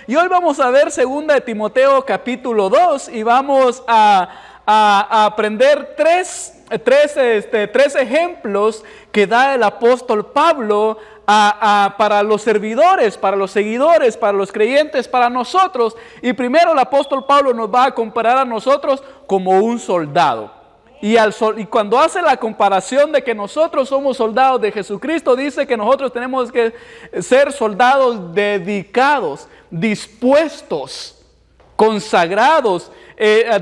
Y hoy vamos a ver 2 de Timoteo capítulo 2 y vamos a aprender tres ejemplos que da el apóstol Pablo para los servidores, para los seguidores, para los creyentes, para nosotros. Y primero el apóstol Pablo nos va a comparar a nosotros como un soldado. Y cuando hace la comparación de que nosotros somos soldados de Jesucristo, dice que nosotros tenemos que ser soldados dedicados, dispuestos, consagrados,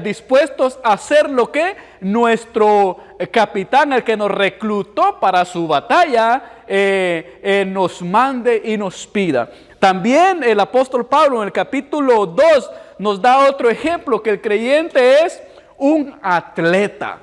dispuestos a hacer lo que nuestro capitán, el que nos reclutó para su batalla, nos mande y nos pida. También el apóstol Pablo en el capítulo 2 nos da otro ejemplo, que el creyente es un atleta.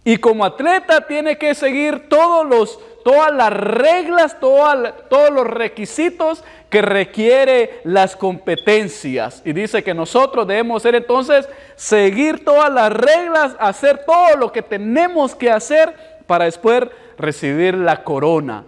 Y como atleta tiene que seguir todas las reglas, todos los requisitos que requiere las competencias. Y dice que nosotros debemos ser entonces, seguir todas las reglas, hacer todo lo que tenemos que hacer para después recibir la corona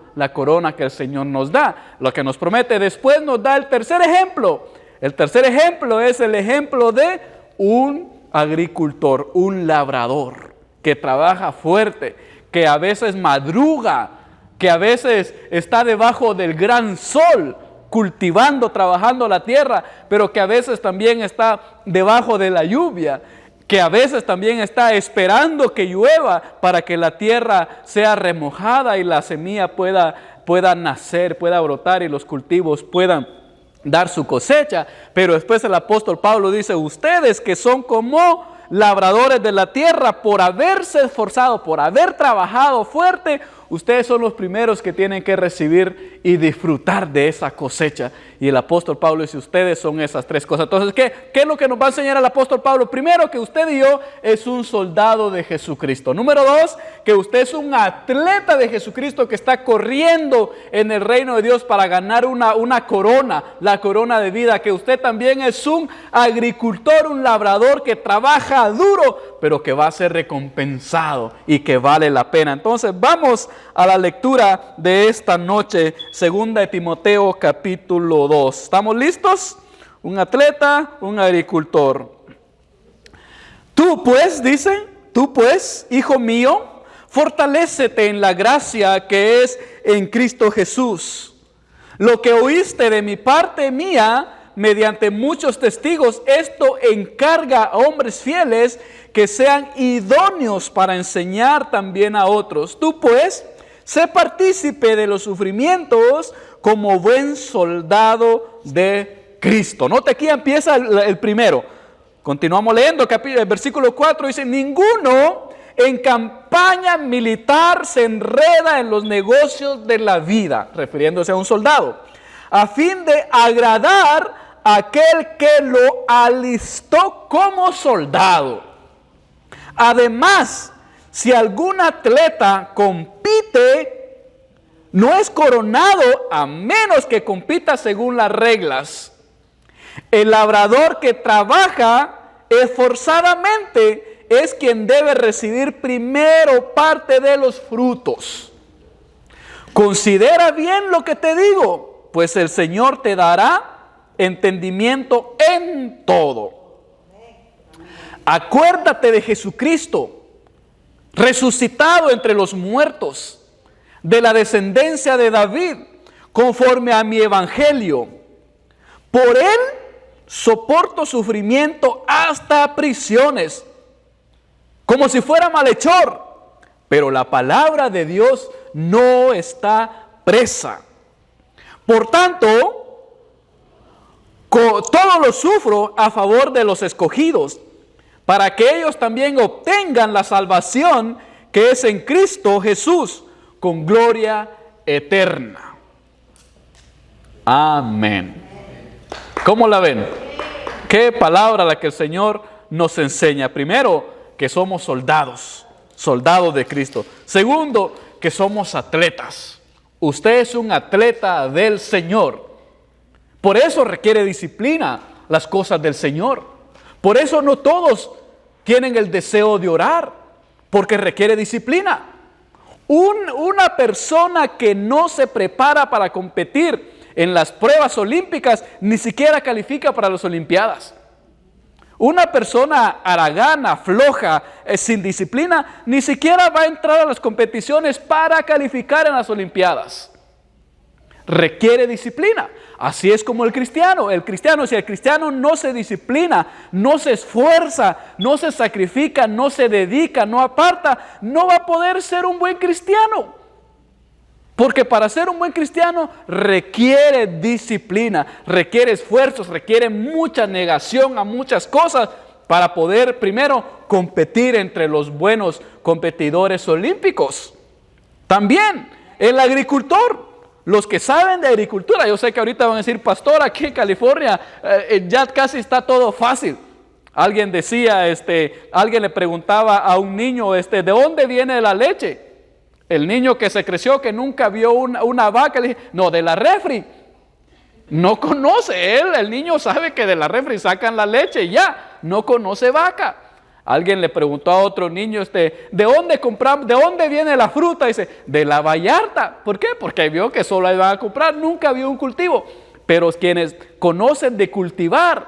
que el Señor nos da, lo que nos promete. Después nos da el tercer ejemplo. El tercer ejemplo es el ejemplo de un agricultor, un labrador, que trabaja fuerte, que a veces madruga, que a veces está debajo del gran sol, cultivando, trabajando la tierra, pero que a veces también está debajo de la lluvia, que a veces también está esperando que llueva para que la tierra sea remojada y la semilla pueda nacer, pueda brotar y los cultivos puedan dar su cosecha. Pero después el apóstol Pablo dice, ustedes que son como labradores de la tierra, por haberse esforzado, por haber trabajado fuerte, ustedes son los primeros que tienen que recibir y disfrutar de esa cosecha. Y el apóstol Pablo dice, ustedes son esas tres cosas. Entonces, ¿qué es lo que nos va a enseñar el apóstol Pablo? Primero, que usted y yo es un soldado de Jesucristo. Número dos, que usted es un atleta de Jesucristo que está corriendo en el reino de Dios para ganar una corona, la corona de vida. Que usted también es un agricultor, un labrador que trabaja duro, pero que va a ser recompensado y que vale la pena. Entonces, vamos a la lectura de esta noche, 2 de Timoteo capítulo 2. ¿Estamos listos? Un atleta, un agricultor. Tú pues, hijo mío, fortalécete en la gracia que es en Cristo Jesús. Lo que oíste de mi parte mía, mediante muchos testigos, esto encarga a hombres fieles que sean idóneos para enseñar también a otros. Tú pues, sé partícipe de los sufrimientos como buen soldado de Cristo. Note, aquí empieza el primero. Continuamos leyendo, el versículo 4 dice, ninguno en campaña militar se enreda en los negocios de la vida, refiriéndose a un soldado, a fin de agradar a aquel que lo alistó como soldado. Además, si algún atleta compite, no es coronado a menos que compita según las reglas. El labrador que trabaja esforzadamente es quien debe recibir primero parte de los frutos. Considera bien lo que te digo, pues el Señor te dará entendimiento en todo. Acuérdate de Jesucristo, resucitado entre los muertos, de la descendencia de David, conforme a mi evangelio. Por él soporto sufrimiento hasta prisiones, como si fuera malhechor, pero la palabra de Dios no está presa. Por tanto, todo lo sufro a favor de los escogidos, para que ellos también obtengan la salvación que es en Cristo Jesús, con gloria eterna. Amén. ¿Cómo la ven? Qué palabra la que el Señor nos enseña. Primero, que somos soldados de Cristo. Segundo, que somos atletas. Usted es un atleta del Señor. Por eso requiere disciplina las cosas del Señor. Por eso no todos tienen el deseo de orar, porque requiere disciplina. Una persona que no se prepara para competir, en las pruebas olímpicas, ni siquiera califica para las Olimpiadas. Una persona haragana, floja, sin disciplina, ni siquiera va a entrar a las competiciones para calificar en las Olimpiadas. Requiere disciplina. Así es como el cristiano. Si el cristiano no se disciplina, no se esfuerza, no se sacrifica, no se dedica, no aparta, no va a poder ser un buen cristiano. Porque para ser un buen cristiano requiere disciplina, requiere esfuerzos, requiere mucha negación a muchas cosas para poder primero competir entre los buenos competidores olímpicos. También el agricultor. Los que saben de agricultura, yo sé que ahorita van a decir, pastor, aquí en California ya casi está todo fácil. Alguien decía, alguien le preguntaba a un niño, ¿de dónde viene la leche? El niño que se creció, que nunca vio una vaca, le dije, no, de la refri. No conoce él, el niño sabe que de la refri sacan la leche, ya, no conoce vaca. Alguien le preguntó a otro niño, ¿de dónde compramos, de dónde viene la fruta? Dice, de la Vallarta. ¿Por qué? Porque vio que solo iban a comprar, nunca vio un cultivo. Pero quienes conocen de cultivar,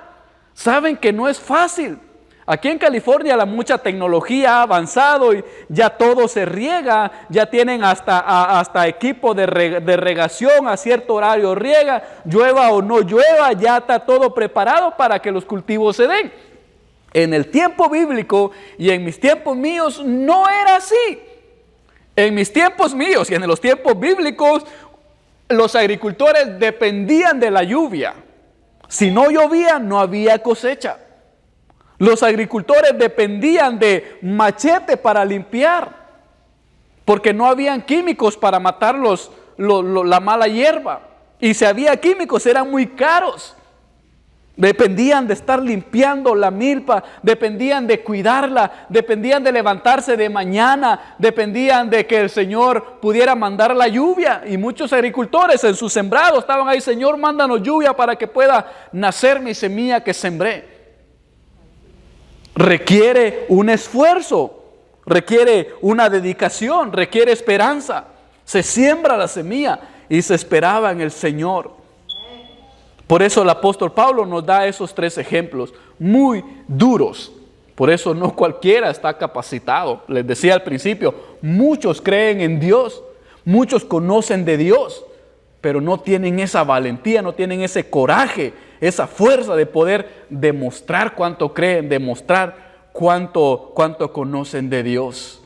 saben que no es fácil. Aquí en California la mucha tecnología ha avanzado y ya todo se riega, ya tienen hasta equipo de regación, a cierto horario riega, llueva o no llueva, ya está todo preparado para que los cultivos se den. En el tiempo bíblico y en mis tiempos míos no era así. En mis tiempos míos y en los tiempos bíblicos, los agricultores dependían de la lluvia. Si no llovía, no había cosecha. Los agricultores dependían de machete para limpiar, porque no habían químicos para matar la mala hierba. Y si había químicos, eran muy caros. Dependían de estar limpiando la milpa, dependían de cuidarla, dependían de levantarse de mañana, dependían de que el Señor pudiera mandar la lluvia. Y muchos agricultores en sus sembrados estaban ahí, Señor, mándanos lluvia para que pueda nacer mi semilla que sembré. Requiere un esfuerzo, requiere una dedicación, requiere esperanza. Se siembra la semilla y se esperaba en el Señor. Por eso el apóstol Pablo nos da esos 3 ejemplos muy duros. Por eso no cualquiera está capacitado. Les decía al principio, muchos creen en Dios, muchos conocen de Dios, pero no tienen esa valentía, no tienen ese coraje, esa fuerza de poder demostrar cuánto creen, demostrar cuánto conocen de Dios.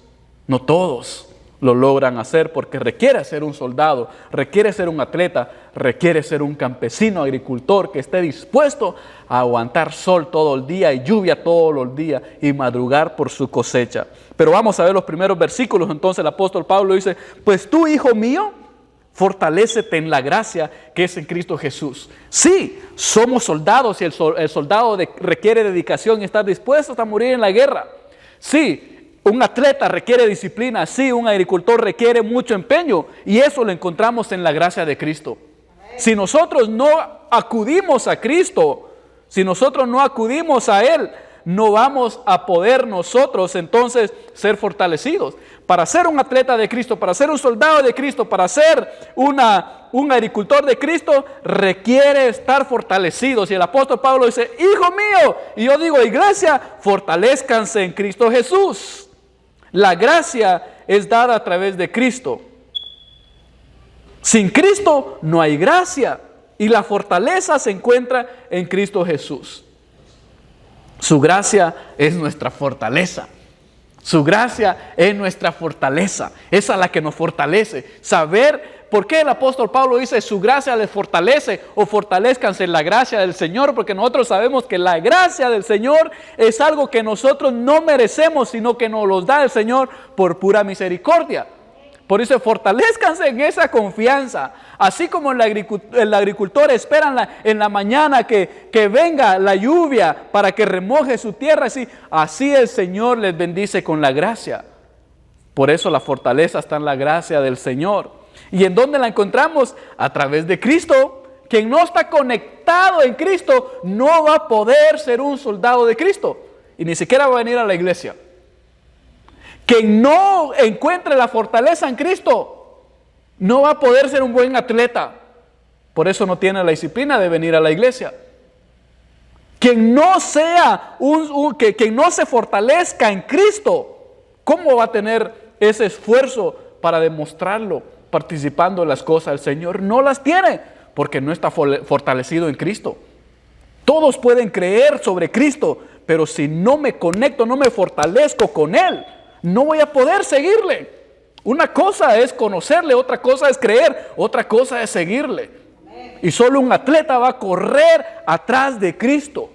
No todos lo logran hacer porque requiere ser un soldado, requiere ser un atleta, requiere ser un campesino, agricultor que esté dispuesto a aguantar sol todo el día y lluvia todos los días y madrugar por su cosecha. Pero vamos a ver los primeros versículos. Entonces el apóstol Pablo dice, pues tú, hijo mío, fortalécete en la gracia que es en Cristo Jesús. Sí, somos soldados y el soldado requiere dedicación y estar dispuesto a morir en la guerra. Sí, un atleta requiere disciplina, sí, un agricultor requiere mucho empeño y eso lo encontramos en la gracia de Cristo. Si nosotros no acudimos a Cristo, si nosotros no acudimos a Él, no vamos a poder nosotros entonces ser fortalecidos. Para ser un atleta de Cristo, para ser un soldado de Cristo, para ser un agricultor de Cristo, requiere estar fortalecidos. Y el apóstol Pablo dice, hijo mío, y yo digo, iglesia, fortalezcanse en Cristo Jesús. La gracia es dada a través de Cristo. Sin Cristo no hay gracia y la fortaleza se encuentra en Cristo Jesús. Su gracia es nuestra fortaleza. Su gracia es nuestra fortaleza. Esa es la que nos fortalece. Saber por qué el apóstol Pablo dice su gracia les fortalece o fortalezcanse en la gracia del Señor. Porque nosotros sabemos que la gracia del Señor es algo que nosotros no merecemos, sino que nos los da el Señor por pura misericordia. Por eso fortalezcanse en esa confianza. Así como el agricultor espera en la mañana que venga la lluvia para que remoje su tierra, así el Señor les bendice con la gracia. Por eso la fortaleza está en la gracia del Señor. ¿Y en dónde la encontramos? A través de Cristo. Quien no está conectado en Cristo no va a poder ser un soldado de Cristo. Y ni siquiera va a venir a la iglesia. Quien no encuentre la fortaleza en Cristo no va a poder ser un buen atleta. Por eso no tiene la disciplina de venir a la iglesia. Quien no sea quien no se fortalezca en Cristo, ¿cómo va a tener ese esfuerzo para demostrarlo participando en las cosas del Señor? No las tiene, porque no está fortalecido en Cristo. Todos pueden creer sobre Cristo, pero si no me conecto, no me fortalezco con Él, no voy a poder seguirle. Una cosa es conocerle, otra cosa es creer, otra cosa es seguirle. Y solo un atleta va a correr atrás de Cristo.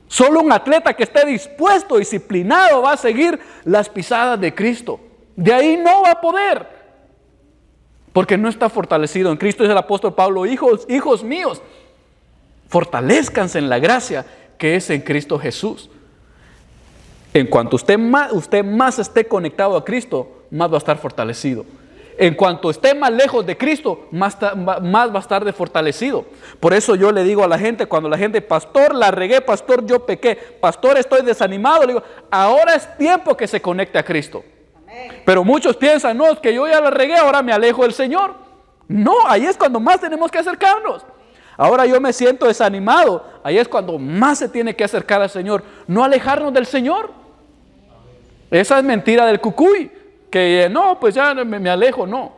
Solo un atleta que esté dispuesto, disciplinado, va a seguir las pisadas de Cristo. De ahí no va a poder, porque no está fortalecido en Cristo. Dice el apóstol Pablo: hijos míos, fortalezcanse en la gracia que es en Cristo Jesús. En cuanto usted más esté conectado a Cristo, más va a estar fortalecido. En cuanto esté más lejos de Cristo, más va a estar desfortalecido. Por eso yo le digo a la gente, cuando la gente: pastor, la regué, pastor, yo pequé, pastor, estoy desanimado, le digo: ahora es tiempo que se conecte a Cristo. Amén. Pero muchos piensan: no, es que yo ya la regué, ahora me alejo del Señor. No, ahí es cuando más tenemos que acercarnos. Ahora yo me siento desanimado, ahí es cuando más se tiene que acercar al Señor, no alejarnos del Señor. Esa es mentira del cucuy, que no, pues ya me alejo. No,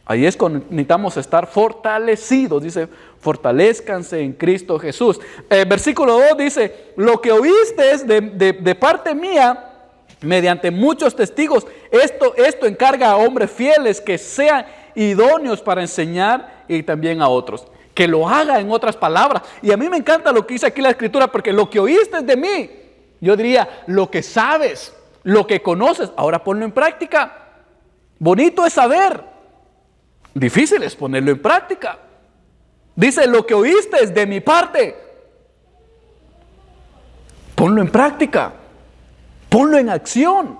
ahí es cuando necesitamos estar fortalecidos. Dice: fortalezcanse en Cristo Jesús. Versículo 2 dice: lo que oíste de parte mía mediante muchos testigos, esto encarga a hombres fieles que sean idóneos para enseñar y también a otros. Que lo haga, en otras palabras. Y a mí me encanta lo que dice aquí la Escritura, porque lo que oíste de mí, yo diría, lo que sabes, lo que conoces, ahora ponlo en práctica. Bonito es saber, difícil es ponerlo en práctica. Dice: lo que oíste de mi parte, ponlo en práctica, ponlo en acción.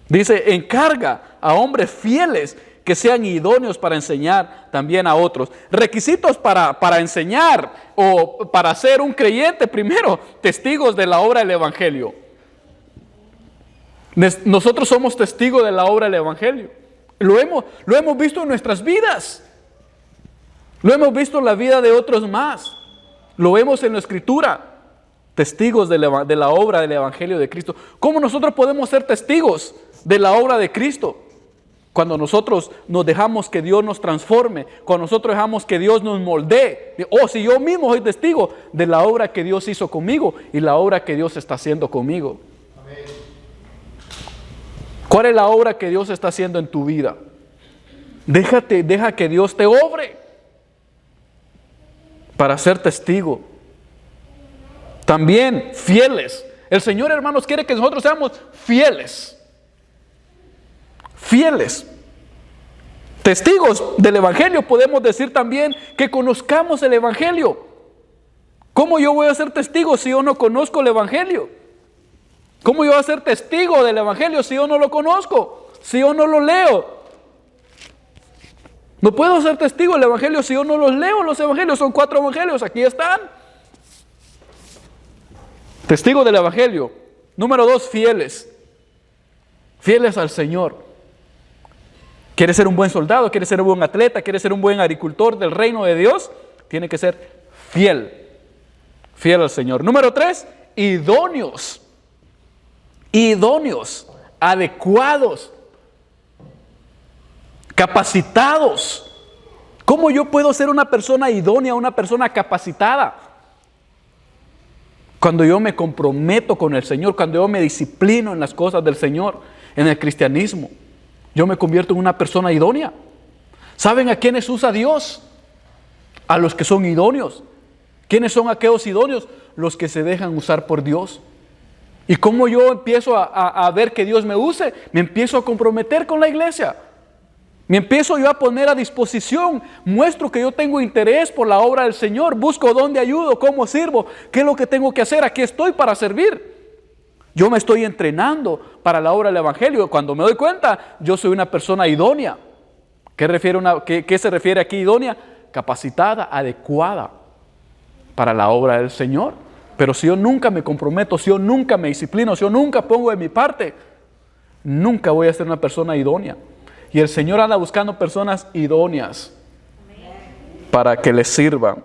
Dice: encarga a hombres fieles que sean idóneos para enseñar también a otros. Requisitos para enseñar o para ser un creyente: primero, testigos de la obra del Evangelio. Nosotros somos testigos de la obra del Evangelio. Lo hemos visto en nuestras vidas. Lo hemos visto en la vida de otros más. Lo vemos en la Escritura. Testigos de la obra del Evangelio de Cristo. ¿Cómo nosotros podemos ser testigos de la obra de Cristo? Cuando nosotros nos dejamos que Dios nos transforme, cuando nosotros dejamos que Dios nos moldee. Si yo mismo soy testigo de la obra que Dios hizo conmigo y la obra que Dios está haciendo conmigo. Amén. ¿Cuál es la obra que Dios está haciendo en tu vida? Deja que Dios te obre para ser testigo. También fieles. El Señor, hermanos, quiere que nosotros seamos fieles. Fieles. Testigos del Evangelio. Podemos decir también que conozcamos el Evangelio. ¿Cómo yo voy a ser testigo si yo no conozco el Evangelio? ¿Cómo yo voy a ser testigo del Evangelio si yo no lo conozco? Si yo no lo leo. No puedo ser testigo del Evangelio si yo no los leo. Los Evangelios son 4 Evangelios, aquí están. Testigo del Evangelio. Número 2, fieles. Fieles al Señor. ¿Quieres ser un buen soldado? ¿Quieres ser un buen atleta? ¿Quieres ser un buen agricultor del reino de Dios? Tiene que ser fiel. Fiel al Señor. Número 3, idóneos. Idóneos, adecuados, capacitados. ¿Cómo yo puedo ser una persona idónea, una persona capacitada? Cuando yo me comprometo con el Señor, cuando yo me disciplino en las cosas del Señor, en el cristianismo, yo me convierto en una persona idónea. ¿Saben a quiénes usa Dios? A los que son idóneos. ¿Quiénes son aquellos idóneos? Los que se dejan usar por Dios. ¿Y cómo yo empiezo a ver que Dios me use? Me empiezo a comprometer con la iglesia. Me empiezo yo a poner a disposición. Muestro que yo tengo interés por la obra del Señor. Busco dónde ayudo, cómo sirvo, qué es lo que tengo que hacer. Aquí estoy para servir. Yo me estoy entrenando para la obra del Evangelio. Cuando me doy cuenta, yo soy una persona idónea. ¿Qué se refiere aquí idónea? Capacitada, adecuada para la obra del Señor. Pero si yo nunca me comprometo, si yo nunca me disciplino, si yo nunca pongo de mi parte, nunca voy a ser una persona idónea. Y el Señor anda buscando personas idóneas. para que les sirva.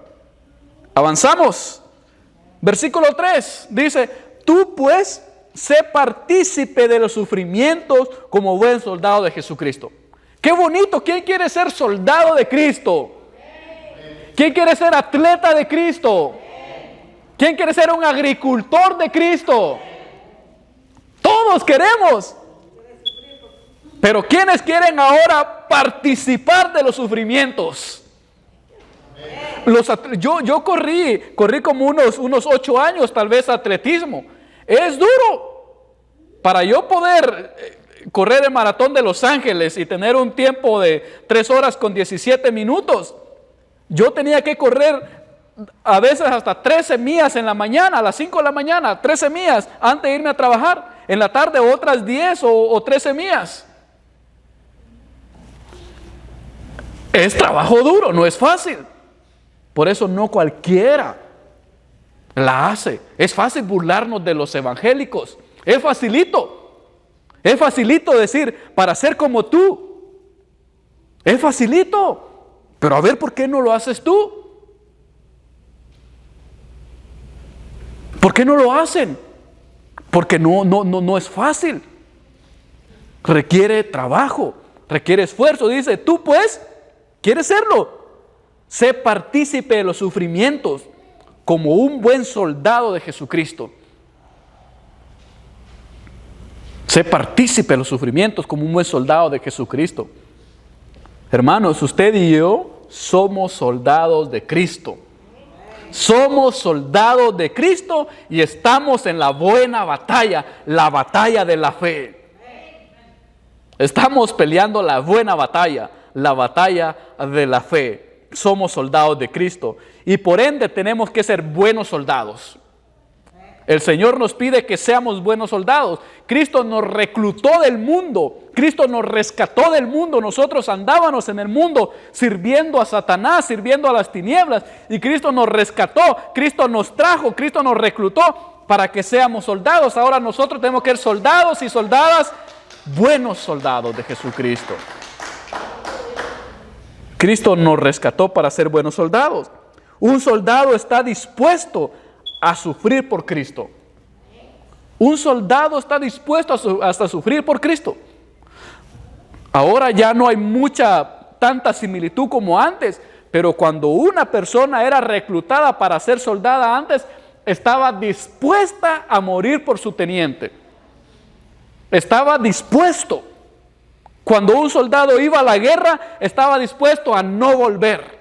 Avanzamos. Versículo 3 dice: tú pues sé partícipe de los sufrimientos como buen soldado de Jesucristo. Qué bonito. ¿Quién quiere ser soldado de Cristo? ¿Quién quiere ser atleta de Cristo? ¿Quién quiere ser un agricultor de Cristo? Todos queremos. Pero ¿quiénes quieren ahora participar de los sufrimientos? Yo corrí como unos 8 años, tal vez, atletismo. Es duro. Para yo poder correr el maratón de Los Ángeles y tener un tiempo de 3 horas con 17 minutos, yo tenía que correr a veces hasta 13 millas en la mañana, a las 5 de la mañana, 13 millas antes de irme a trabajar. En la tarde otras 10 o 13 millas. Es trabajo duro, no es fácil. Por eso no cualquiera la hace. Es fácil burlarnos de los evangélicos. Es facilito. Es facilito decir, para ser como tú. Es facilito. Pero a ver, ¿por qué no lo haces tú? ¿Por qué no lo hacen? Porque no es fácil. Requiere trabajo, requiere esfuerzo. Dice, tú pues, ¿quieres serlo? Sé partícipe de los sufrimientos como un buen soldado de Jesucristo. Sé partícipe de los sufrimientos como un buen soldado de Jesucristo. Hermanos, usted y yo somos soldados de Cristo. Somos soldados de Cristo y estamos en la buena batalla, la batalla de la fe. Estamos peleando la buena batalla, la batalla de la fe. Somos soldados de Cristo y por ende tenemos que ser buenos soldados. El Señor nos pide que seamos buenos soldados. Cristo nos reclutó del mundo. Cristo nos rescató del mundo. Nosotros andábamos en el mundo sirviendo a Satanás, sirviendo a las tinieblas. Y Cristo nos rescató. Cristo nos trajo. Cristo nos reclutó para que seamos soldados. Ahora nosotros tenemos que ser soldados y soldadas, buenos soldados de Jesucristo. Cristo nos rescató para ser buenos soldados. Un soldado está dispuesto a sufrir por Cristo. Un soldado está dispuesto hasta sufrir por Cristo. Ahora ya no hay tanta similitud como antes, pero cuando una persona era reclutada para ser soldada antes, estaba dispuesta a morir por su teniente. Estaba dispuesto. Cuando un soldado iba a la guerra, estaba dispuesto a no volver.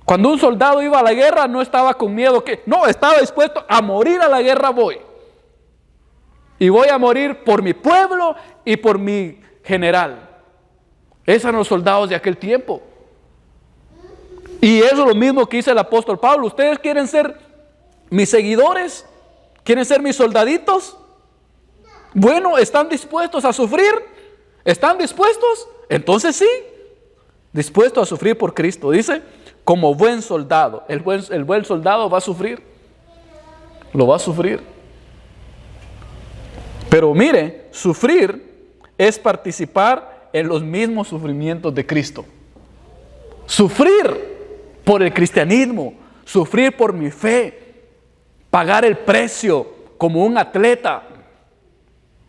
Cuando un soldado iba a la guerra, no estaba con miedo no, estaba dispuesto a morir a la guerra voy. Y voy a morir por mi pueblo y por mi general. Esos eran los soldados de aquel tiempo. Y eso es lo mismo que dice el apóstol Pablo. ¿Ustedes quieren ser mis seguidores? ¿Quieren ser mis soldaditos? Bueno, ¿están dispuestos a sufrir? ¿Están dispuestos? Entonces sí, dispuestos a sufrir por Cristo. Dice, como buen soldado. El buen soldado va a sufrir. Lo va a sufrir. Pero mire, sufrir es participar en los mismos sufrimientos de Cristo. Sufrir por el cristianismo, sufrir por mi fe, pagar el precio como un atleta,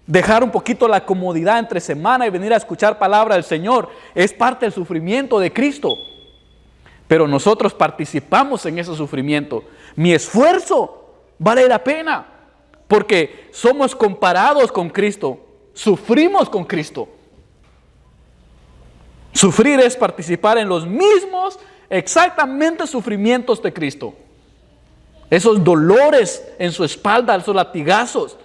dejar un poquito la comodidad entre semana y venir a escuchar palabra del Señor, es parte del sufrimiento de Cristo. Pero nosotros participamos en ese sufrimiento. Mi esfuerzo vale la pena, porque somos comparados con Cristo, sufrimos con Cristo. Sufrir es participar en los mismos exactamente sufrimientos de Cristo. Esos dolores en su espalda, esos latigazos,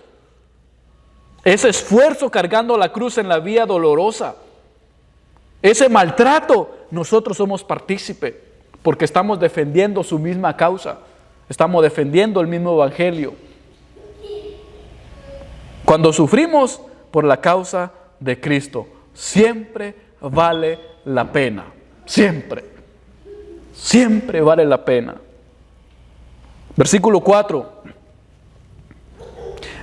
ese esfuerzo cargando la cruz en la vía dolorosa, ese maltrato, nosotros somos partícipes porque estamos defendiendo su misma causa, estamos defendiendo el mismo evangelio. Cuando sufrimos por la causa de Cristo, siempre vale la pena, siempre vale la pena. Versículo 4.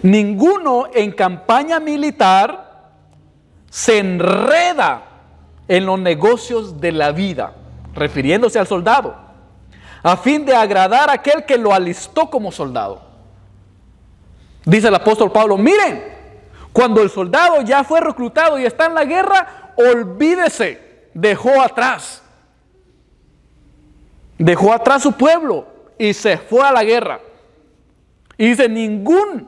Ninguno en campaña militar se enreda en los negocios de la vida. refiriéndose al soldado, a fin de agradar a aquel que lo alistó como soldado. Dice el apóstol Pablo, miren, cuando el soldado ya fue reclutado y está en la guerra, olvídese, dejó atrás su pueblo y se fue a la guerra. Y dice, ninguno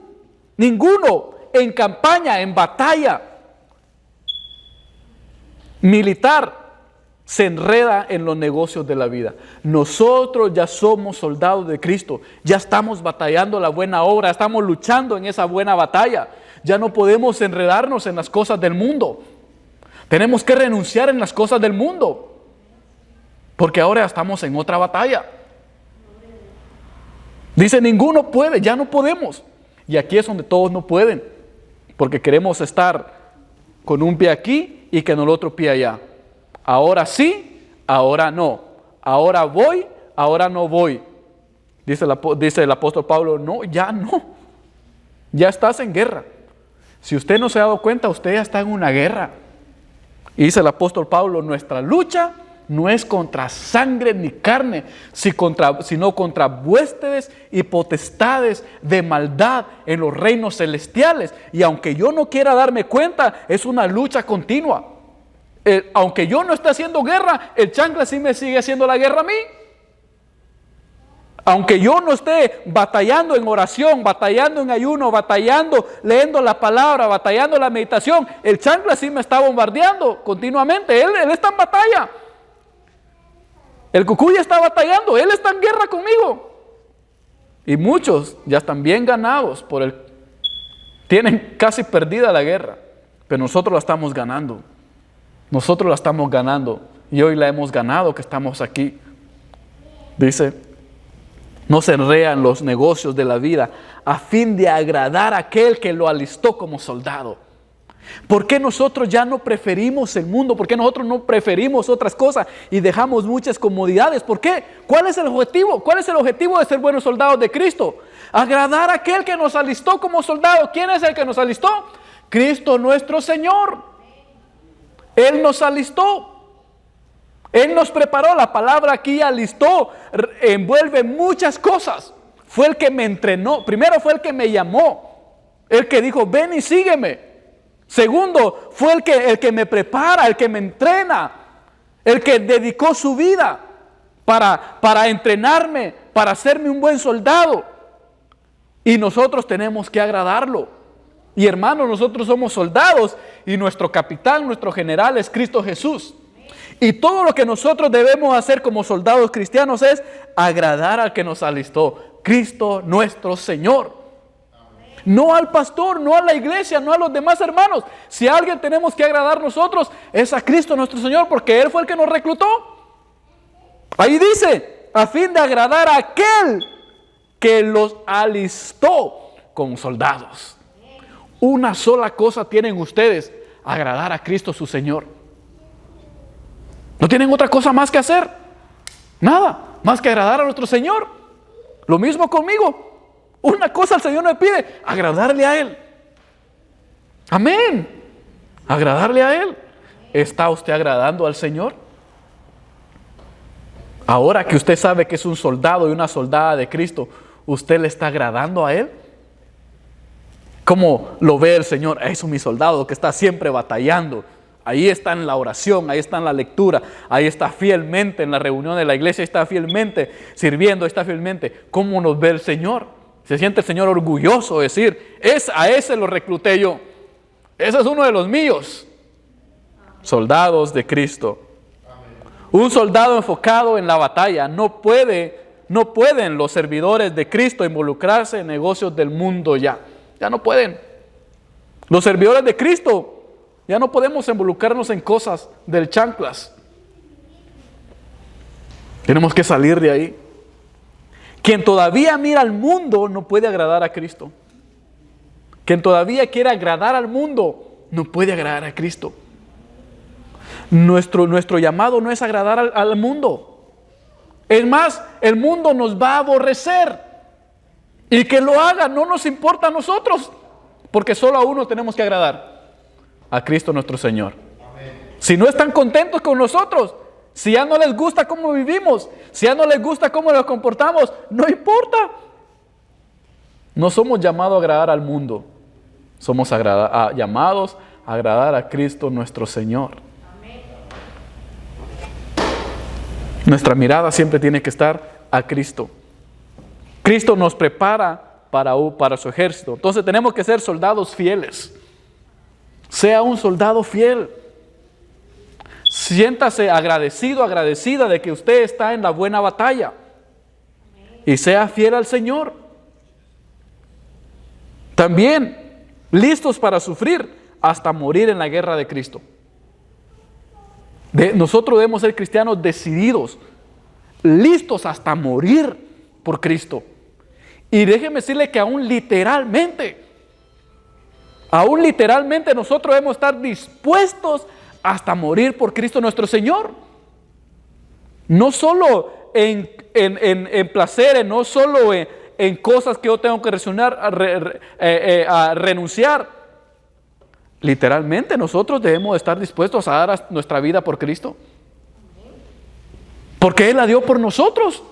en campaña, en batalla militar, se enreda en los negocios de la vida. Nosotros ya somos soldados de Cristo, ya estamos batallando la buena obra, estamos luchando en esa buena batalla. Ya no podemos enredarnos en las cosas del mundo. Tenemos que renunciar en las cosas del mundo, porque ahora estamos en otra batalla. Dice, ninguno puede, ya no podemos. Y aquí es donde todos no pueden, porque queremos estar con un pie aquí y con el otro pie allá. Ahora sí, ahora no. Ahora voy, ahora no voy. Dice el apóstol Pablo, no. Ya estás en guerra. Si usted no se ha dado cuenta, usted ya está en una guerra. Y dice el apóstol Pablo, nuestra lucha no es contra sangre ni carne, sino contra huestes y potestades de maldad en los reinos celestiales. Y aunque yo no quiera darme cuenta, es una lucha continua. Aunque yo no esté haciendo guerra, el chancla sí me sigue haciendo la guerra a mí. Aunque yo no esté batallando en oración, batallando en ayuno, batallando leyendo la palabra, batallando la meditación, el chancla sí me está bombardeando continuamente. Él está en batalla. El cucuya está batallando, él está en guerra conmigo. Y muchos ya están bien ganados tienen casi perdida la guerra, pero nosotros la estamos ganando. Nosotros la estamos ganando y hoy la hemos ganado que estamos aquí. Dice, no se enredan los negocios de la vida a fin de agradar a aquel que lo alistó como soldado. ¿Por qué nosotros ya no preferimos el mundo? ¿Por qué nosotros no preferimos otras cosas y dejamos muchas comodidades? ¿Por qué? ¿Cuál es el objetivo? ¿Cuál es el objetivo de ser buenos soldados de Cristo? Agradar a aquel que nos alistó como soldado. ¿Quién es el que nos alistó? Cristo nuestro Señor. Él nos alistó. Él nos preparó. La palabra aquí alistó envuelve muchas cosas. Fue el que me entrenó. Primero fue el que me llamó. El que dijo, ven y sígueme. Segundo, fue el que me prepara, el que me entrena. El que dedicó su vida para entrenarme, para hacerme un buen soldado. Y nosotros tenemos que agradarlo. Y hermanos, nosotros somos soldados y nuestro capitán, nuestro general es Cristo Jesús. Y todo lo que nosotros debemos hacer como soldados cristianos es agradar al que nos alistó, Cristo nuestro Señor. No al pastor, no a la iglesia, no a los demás hermanos. Si a alguien tenemos que agradar nosotros, es a Cristo nuestro Señor, porque Él fue el que nos reclutó. Ahí dice, a fin de agradar a aquel que los alistó como soldados. Una sola cosa tienen ustedes, agradar a Cristo su Señor. No tienen otra cosa más que hacer. Nada, más que agradar a nuestro Señor. Lo mismo conmigo. Una cosa el Señor me pide, agradarle a Él. Amén. Agradarle a Él. ¿Está usted agradando al Señor? Ahora que usted sabe que es un soldado y una soldada de Cristo, ¿usted le está agradando a Él? ¿Cómo lo ve el Señor? Es mi soldado que está siempre batallando. Ahí está en la oración, ahí está en la lectura, ahí está fielmente en la reunión de la iglesia, está fielmente sirviendo, está fielmente. ¿Cómo nos ve el Señor? Se siente el Señor orgulloso de decir, a ese lo recluté yo. Ese es uno de los míos. Soldados de Cristo. Un soldado enfocado en la batalla no pueden los servidores de Cristo involucrarse en negocios del mundo ya. Ya no pueden. Los servidores de Cristo ya no podemos involucrarnos en cosas del chanclas. Tenemos que salir de ahí. Quien todavía mira al mundo no puede agradar a Cristo. Quien todavía quiere agradar al mundo no puede agradar a Cristo. Nuestro llamado no es agradar al mundo. Es más, el mundo nos va a aborrecer. Y que lo haga no nos importa a nosotros, porque solo a uno tenemos que agradar, a Cristo nuestro Señor. Amén. Si no están contentos con nosotros, Si ya no les gusta cómo vivimos, si ya no les gusta cómo nos comportamos, no importa. No somos llamados a agradar al mundo, somos llamados a agradar a Cristo nuestro Señor. Amén. Nuestra mirada siempre tiene que estar a Cristo. Cristo nos prepara para su ejército. Entonces tenemos que ser soldados fieles. Sea un soldado fiel. Siéntase agradecido, agradecida de que usted está en la buena batalla. Y sea fiel al Señor. También listos para sufrir hasta morir en la guerra de Cristo. Nosotros debemos ser cristianos decididos, listos hasta morir por Cristo. Y déjeme decirle que aún literalmente nosotros debemos estar dispuestos hasta morir por Cristo nuestro Señor. No solo en placeres, no solo en cosas que yo tengo que renunciar. Literalmente nosotros debemos estar dispuestos a dar nuestra vida por Cristo. Porque Él la dio por nosotros.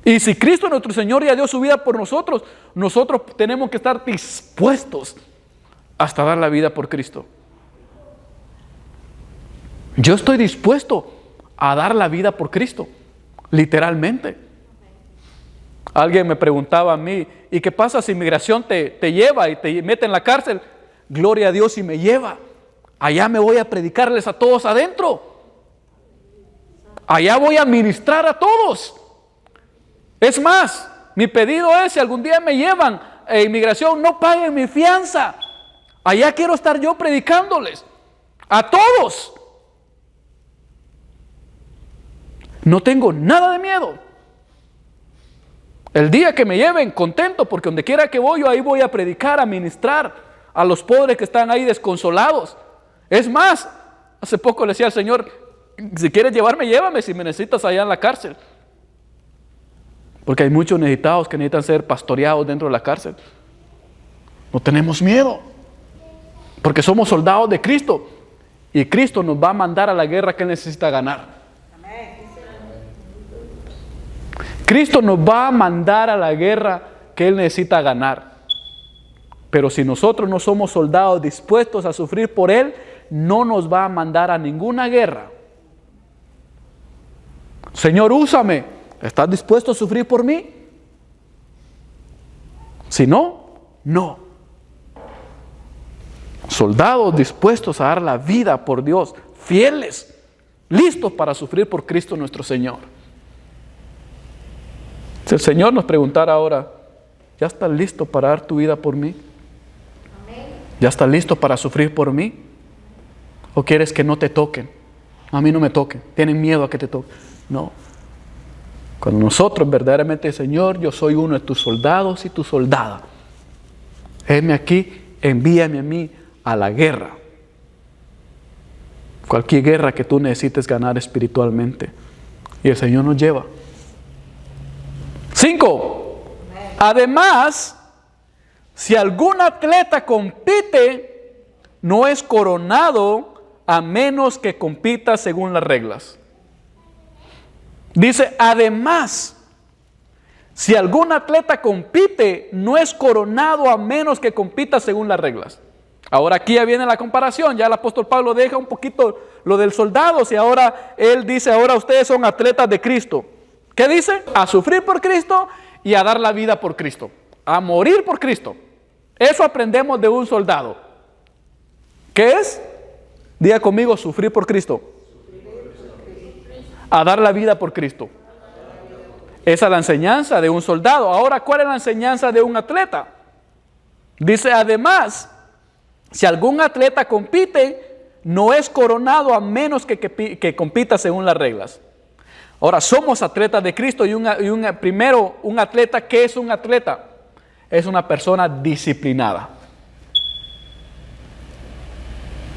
Y si Cristo nuestro Señor ya dio su vida por nosotros, nosotros tenemos que estar dispuestos hasta dar la vida por Cristo. Yo estoy dispuesto a dar la vida por Cristo, literalmente. Alguien me preguntaba a mí, ¿y qué pasa si inmigración te lleva y te mete en la cárcel? Gloria a Dios, y me lleva. Allá me voy a predicarles a todos adentro. Allá voy a ministrar a todos. Es más, mi pedido es, si algún día me llevan a inmigración, no paguen mi fianza. Allá quiero estar yo predicándoles a todos. No tengo nada de miedo. El día que me lleven, contento, porque donde quiera que voy, yo ahí voy a predicar, a ministrar a los pobres que están ahí desconsolados. Es más, hace poco le decía al Señor, si quieres llevarme, llévame, si me necesitas allá en la cárcel. Porque hay muchos necesitados que necesitan ser pastoreados dentro de la cárcel. No tenemos miedo, porque somos soldados de Cristo, y Cristo nos va a mandar a la guerra que Él necesita ganar. Cristo nos va a mandar a la guerra que Él necesita ganar. Pero si nosotros no somos soldados dispuestos a sufrir por Él, no nos va a mandar a ninguna guerra. Señor, úsame. ¿Estás dispuesto a sufrir por mí? Si no, no. Soldados dispuestos a dar la vida por Dios, fieles, listos para sufrir por Cristo nuestro Señor. Si el Señor nos preguntara ahora, ¿ya estás listo para dar tu vida por mí? ¿Ya estás listo para sufrir por mí? ¿O quieres que no te toquen? A mí no me toquen, tienen miedo a que te toquen. No. Cuando nosotros verdaderamente, Señor, yo soy uno de tus soldados y tu soldada. Heme aquí, envíame a mí a la guerra. Cualquier guerra que tú necesites ganar espiritualmente. Y el Señor nos lleva. 5. Además, si algún atleta compite, no es coronado a menos que compita según las reglas. Dice, además, si algún atleta compite, no es coronado a menos que compita según las reglas. Ahora aquí ya viene la comparación, ya el apóstol Pablo deja un poquito lo del soldado, y ahora él dice, ahora ustedes son atletas de Cristo. ¿Qué dice? A sufrir por Cristo y a dar la vida por Cristo, a morir por Cristo. Eso aprendemos de un soldado. ¿Qué es? Diga conmigo, sufrir por Cristo. A dar la vida por Cristo. Esa es la enseñanza de un soldado. Ahora, ¿cuál es la enseñanza de un atleta? Dice, además, si algún atleta compite, no es coronado a menos que compita según las reglas. Ahora, somos atletas de Cristo primero, un atleta, ¿qué es un atleta? Es una persona disciplinada.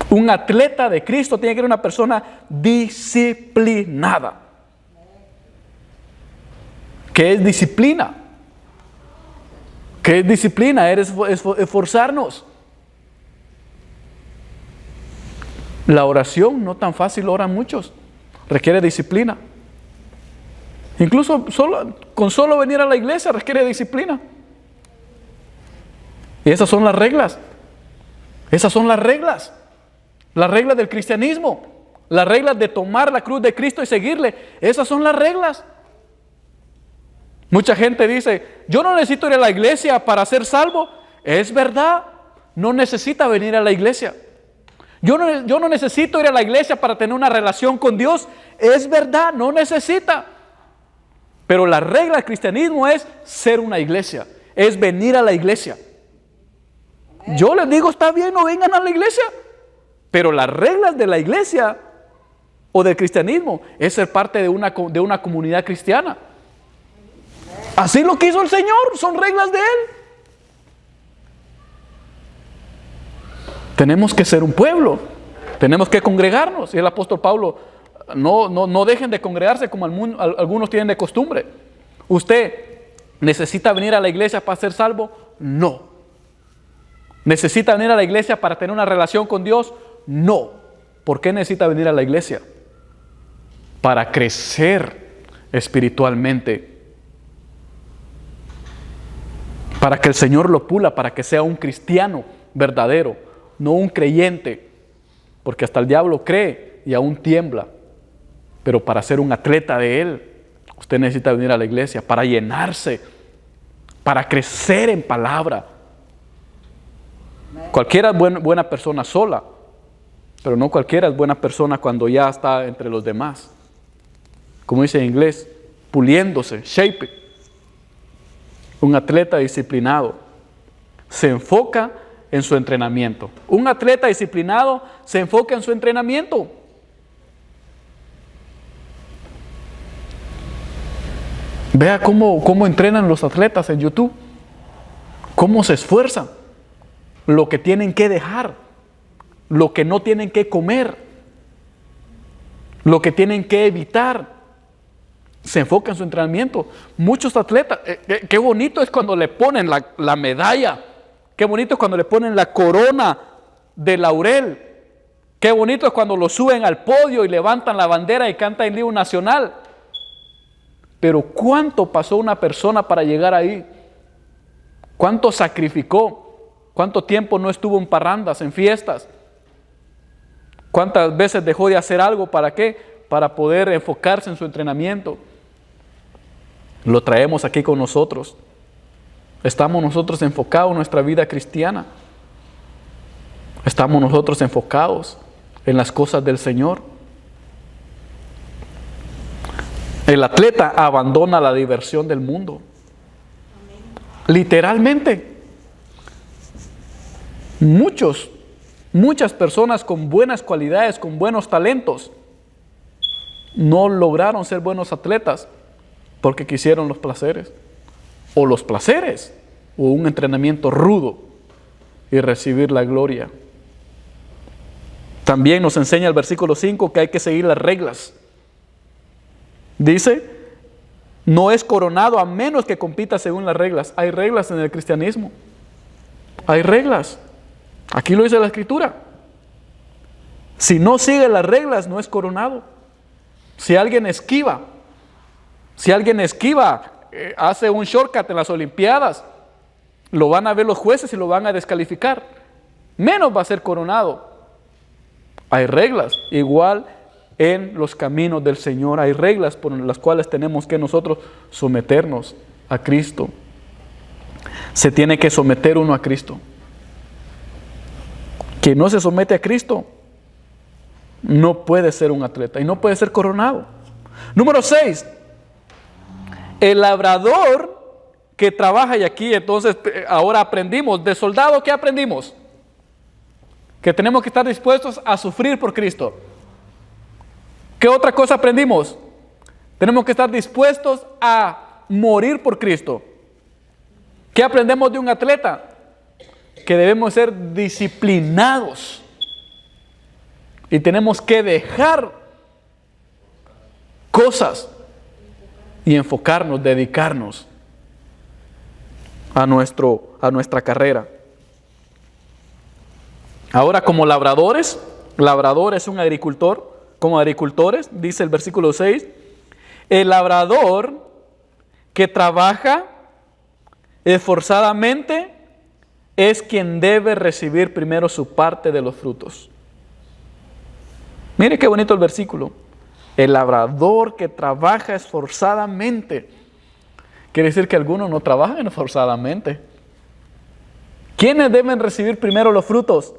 Un atleta de Cristo tiene que ser una persona disciplinada. ¿Qué es disciplina? ¿Qué es disciplina? Es esforzarnos. La oración no tan fácil oran muchos. requiere disciplina. Incluso con solo venir a la iglesia requiere disciplina. Y esas son las reglas. Esas son las reglas. Las reglas del cristianismo. Las reglas de tomar la cruz de Cristo y seguirle. Esas son las reglas. Mucha gente dice, yo no necesito ir a la iglesia para ser salvo. Es verdad, no necesita venir a la iglesia. Yo no necesito ir a la iglesia para tener una relación con Dios. Es verdad, no necesita. Pero la regla del cristianismo es ser una iglesia. Es venir a la iglesia. Yo les digo, está bien, no vengan a la iglesia. Pero las reglas de la iglesia o del cristianismo es ser parte de una comunidad cristiana. Así lo quiso el Señor, son reglas de Él. Tenemos que ser un pueblo, tenemos que congregarnos. Y el apóstol Pablo, no dejen de congregarse como algunos tienen de costumbre. ¿Usted necesita venir a la iglesia para ser salvo? No. ¿Necesita venir a la iglesia para tener una relación con Dios? No. ¿Por qué necesita venir a la iglesia? Para crecer espiritualmente. Para que el Señor lo pula, para que sea un cristiano verdadero, no un creyente. Porque hasta el diablo cree y aún tiembla. Pero para ser un atleta de Él, usted necesita venir a la iglesia para llenarse, para crecer en palabra. Cualquiera es buena persona sola, pero no cualquiera es buena persona cuando ya está entre los demás. Como dice en inglés, puliéndose, shape. Un atleta disciplinado se enfoca en su entrenamiento. Un atleta disciplinado se enfoca en su entrenamiento. Vea cómo entrenan los atletas en YouTube, cómo se esfuerzan, lo que tienen que dejar, lo que no tienen que comer, lo que tienen que evitar. Se enfoca en su entrenamiento. Muchos atletas, qué bonito es cuando le ponen la medalla, qué bonito es cuando le ponen la corona de laurel, qué bonito es cuando lo suben al podio y levantan la bandera y cantan el himno nacional. Pero ¿cuánto pasó una persona para llegar ahí? ¿Cuánto sacrificó? ¿Cuánto tiempo no estuvo en parrandas, en fiestas? ¿Cuántas veces dejó de hacer algo? ¿Para qué? Para poder enfocarse en su entrenamiento. Lo traemos aquí con nosotros. Estamos nosotros enfocados en nuestra vida cristiana. Estamos nosotros enfocados en las cosas del Señor. El atleta abandona la diversión del mundo. Literalmente. Muchas personas con buenas cualidades, con buenos talentos, no lograron ser buenos atletas porque quisieron los placeres, o un entrenamiento rudo y recibir la gloria. También nos enseña el versículo 5 que hay que seguir las reglas. Dice, no es coronado a menos que compita según las reglas. Hay reglas en el cristianismo. Hay reglas. Aquí lo dice la Escritura. Si no sigue las reglas, no es coronado. Si alguien esquiva, hace un shortcut en las Olimpiadas, lo van a ver los jueces y lo van a descalificar. Menos va a ser coronado. Hay reglas, igual en los caminos del Señor. Hay reglas por las cuales tenemos que nosotros someternos a Cristo. Se tiene que someter uno a Cristo. Quien no se somete a Cristo no puede ser un atleta y no puede ser coronado. Número 6. El labrador que trabaja, y aquí entonces ahora aprendimos, de soldado, ¿qué aprendimos? Que tenemos que estar dispuestos a sufrir por Cristo. ¿Qué otra cosa aprendimos? Tenemos que estar dispuestos a morir por Cristo. ¿Qué aprendemos de un atleta? Que debemos ser disciplinados y tenemos que dejar cosas y enfocarnos, dedicarnos a nuestra carrera. Ahora, como labrador es un agricultor, como agricultores, dice el versículo 6, el labrador que trabaja esforzadamente es quien debe recibir primero su parte de los frutos. Mire qué bonito el versículo. El labrador que trabaja esforzadamente. Quiere decir que algunos no trabajan esforzadamente. ¿Quiénes deben recibir primero los frutos?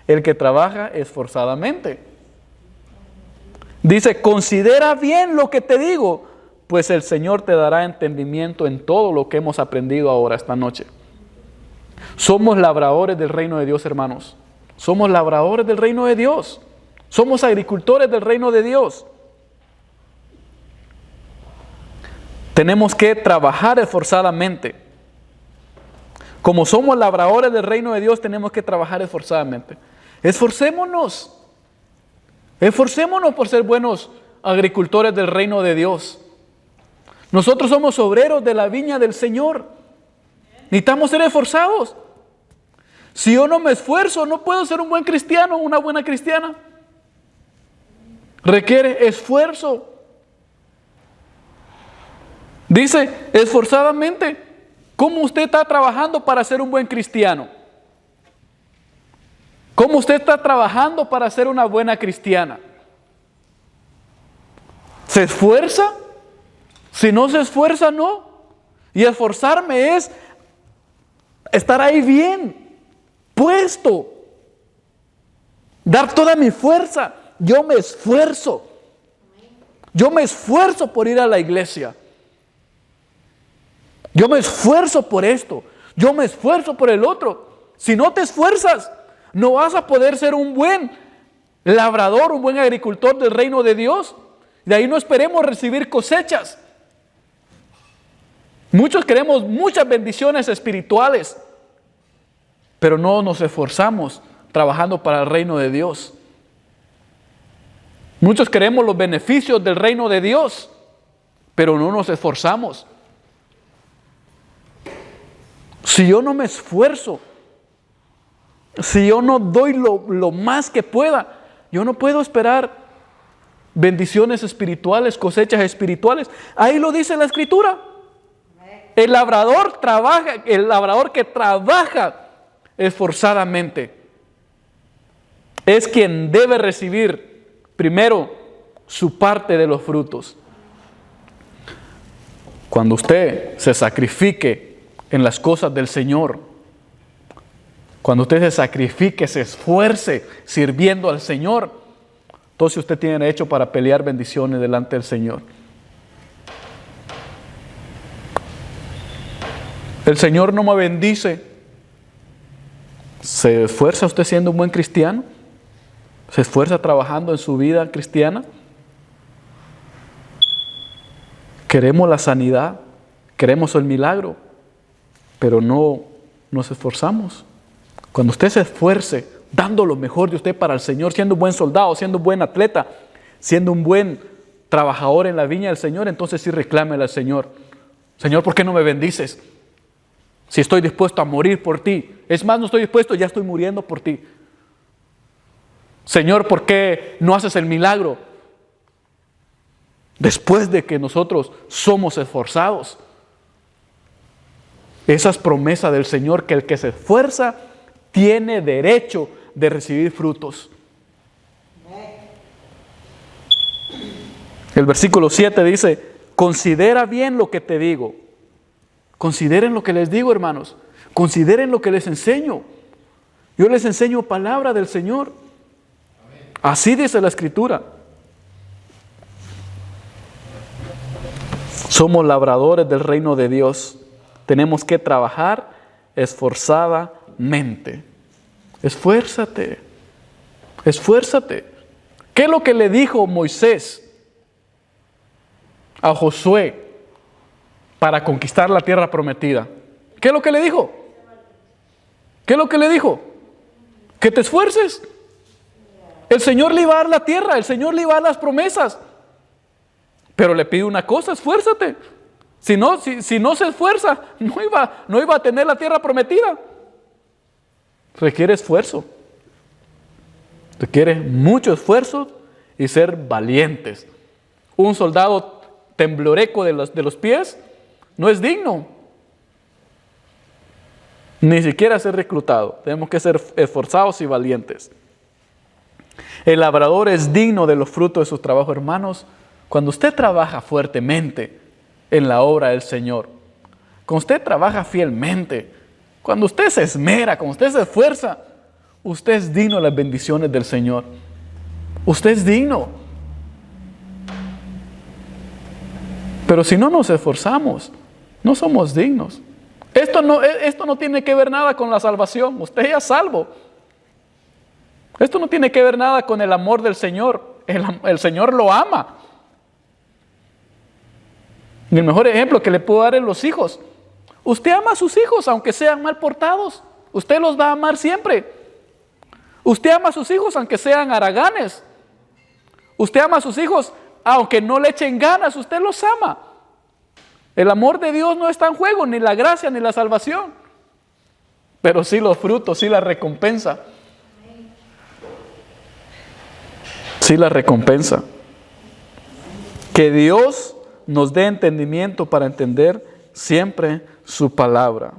El que trabaja esforzadamente. Dice, considera bien lo que te digo, pues el Señor te dará entendimiento en todo lo que hemos aprendido ahora esta noche. Somos labradores del reino de Dios, hermanos. Somos labradores del reino de Dios. Somos agricultores del reino de Dios. Tenemos que trabajar esforzadamente. Como somos labradores del reino de Dios, tenemos que trabajar esforzadamente. Esforcémonos. Esforcémonos por ser buenos agricultores del reino de Dios. Nosotros somos obreros de la viña del Señor. Necesitamos ser esforzados. Si yo no me esfuerzo, no puedo ser un buen cristiano, una buena cristiana. Requiere esfuerzo. Dice, esforzadamente, ¿cómo usted está trabajando para ser un buen cristiano? ¿Cómo usted está trabajando para ser una buena cristiana? ¿Se esfuerza? Si no se esfuerza, no. Y esforzarme es estar ahí bien, puesto. Dar toda mi fuerza. Yo me esfuerzo. Yo me esfuerzo por ir a la iglesia. Yo me esfuerzo por esto. Yo me esfuerzo por el otro. Si no te esfuerzas, no vas a poder ser un buen labrador, un buen agricultor del reino de Dios. De ahí no esperemos recibir cosechas. Muchos queremos muchas bendiciones espirituales, pero no nos esforzamos trabajando para el reino de Dios. Muchos queremos los beneficios del reino de Dios, pero no nos esforzamos. Si yo no me esfuerzo, si yo no doy lo más que pueda, yo no puedo esperar bendiciones espirituales, cosechas espirituales. Ahí lo dice la Escritura. El labrador que trabaja esforzadamente es quien debe recibir primero su parte de los frutos. Cuando usted se sacrifique en las cosas del Señor, cuando usted se sacrifique, se esfuerce sirviendo al Señor, entonces usted tiene derecho para pelear bendiciones delante del Señor. El Señor no me bendice. ¿Se esfuerza usted siendo un buen cristiano? ¿Se esfuerza trabajando en su vida cristiana? Queremos la sanidad, queremos el milagro, pero no nos esforzamos. Cuando usted se esfuerce, dando lo mejor de usted para el Señor, siendo un buen soldado, siendo un buen atleta, siendo un buen trabajador en la viña del Señor, entonces sí reclámele al Señor. Señor, ¿por qué no me bendices? Si estoy dispuesto a morir por ti. Es más, no estoy dispuesto, ya estoy muriendo por ti. Señor, ¿por qué no haces el milagro? Después de que nosotros somos esforzados. Esa es promesa del Señor, que el que se esfuerza tiene derecho de recibir frutos. El versículo 7 dice, considera bien lo que te digo. Consideren lo que les digo, hermanos. Consideren lo que les enseño. Yo les enseño palabra del Señor. Así dice la Escritura. Somos labradores del reino de Dios. Tenemos que trabajar esforzadamente. Esfuérzate. Esfuérzate. ¿Qué es lo que le dijo Moisés a Josué para conquistar la tierra prometida? ¿Qué es lo que le dijo? ¿Qué es lo que le dijo? Que te esfuerces. El Señor le iba a dar la tierra, el Señor le iba a dar las promesas. Pero le pide una cosa, esfuérzate. Si no se esfuerza, no iba a tener la tierra prometida. Requiere esfuerzo. Requiere mucho esfuerzo y ser valientes. Un soldado tembloreco de los pies no es digno. Ni siquiera ser reclutado. Tenemos que ser esforzados y valientes. El labrador es digno de los frutos de su trabajo, hermanos. Cuando usted trabaja fuertemente en la obra del Señor, cuando usted trabaja fielmente, cuando usted se esmera, cuando usted se esfuerza, usted es digno de las bendiciones del Señor. Usted es digno. Pero si no nos esforzamos, no somos dignos. Esto no tiene que ver nada con la salvación. Usted ya es salvo. Esto no tiene que ver nada con el amor del Señor. El Señor lo ama. Y el mejor ejemplo que le puedo dar es los hijos. Usted ama a sus hijos aunque sean mal portados. Usted los va a amar siempre. Usted ama a sus hijos aunque sean haraganes. Usted ama a sus hijos aunque no le echen ganas. Usted los ama. El amor de Dios no está en juego, ni la gracia ni la salvación. Pero sí los frutos, sí la recompensa. Sí la recompensa. Que Dios nos dé entendimiento para entender siempre su palabra.